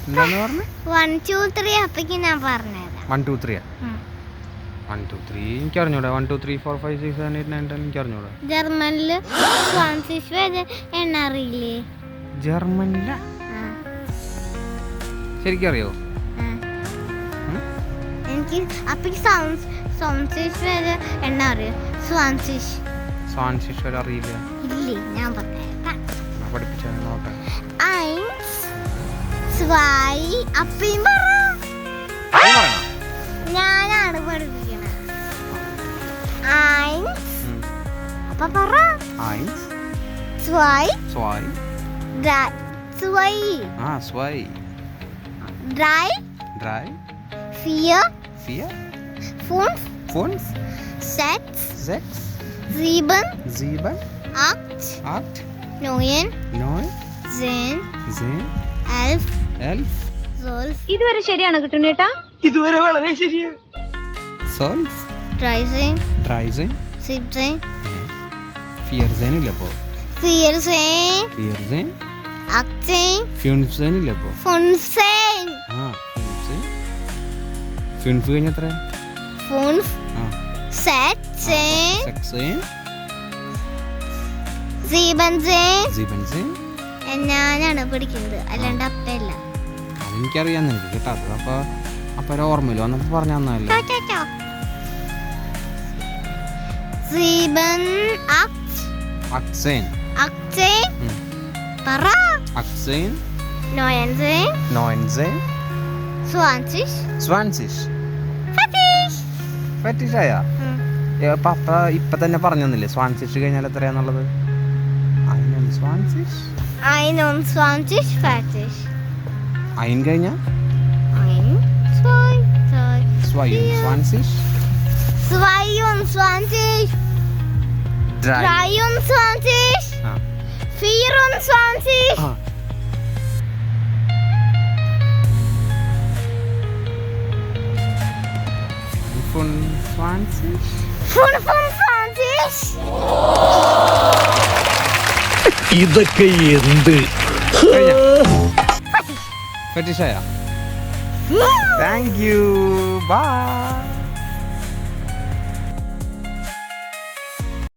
എന്താന്ന് പറഞ്ഞു? 1 2 3 അപ്പക്ക് ഞാൻ പറഞ്ഞുതരാം. 1 2 3 1 2 3 എനിക്ക് അറിഞ്ഞൂടാ. 1 2 3 4 5 6 7 8 9 10 എനിക്ക് അറിഞ്ഞൂടാ. ജർമ്മനില് ഫ്രാൻസിസ് വരെ എണ്ണ അറിയില്ലേ? ജർമ്മനില ശരിക്കും അറിയോ? എനിക്ക് അപ്പക്ക് സൗൺസിഷ് വരെ എണ്ണ അറിയാം. സ്വാൻസിഷ് വരെ അറിയില്ല. ഇല്ലേ, ഞാൻ പറഞ്ഞേക്കാം. പഠിപ്പിച്ചാ നോട്ടെ. 1 2 അപ്പയും പറ. ഞാനാണ് പഠിപ്പിക്കണത്. 1 അപ്പ പറ. 1 2 2 3 2 2 3 3 4 4 5 5 6 6 7 7 8 8 9 9 10 10 11 11 12 ഇതുവരെ ശരിയാണ് കിട്ടുന്നേട്ടാ? ഇതുവരെ വളരെ ശരിയാണ്. 12 13 13 14 14 ഇല്ല അപ്പോ. 14 14 18 15 ഇല്ല അപ്പോ. 15 15 കഴിഞ്ഞ എത്ര? 5 7 16 17 ഞാനാണ് പഠിക്കുന്നത്, അല്ലാണ്ട് അപ്പയല്ല. അതെനിക്കറിയാം, നിനക്ക് കിട്ടാത്തത്. അപ്പൊ ഓർമ്മയില്ല വന്നപ്പോ പറഞ്ഞു തന്നല്ലേ. 7 18 പറ. 18 19 19 20 20 ഫെറ്റിഷ്. ഫെറ്റിഷായ പപ്പ ഇപ്പൊ തന്നെ പറഞ്ഞു തന്നില്ലേ സ്വാൻസിഷ് കഴിഞ്ഞാൽ എത്രയാന്നുള്ളത്? 21 21 ഫെറ്റിഷ്. അയിൻ കഴിഞ്ഞ 22 22 23 24 ഇതൊക്കെ എന്ത്? ഫെറ്റിഷായ? Thank you, by.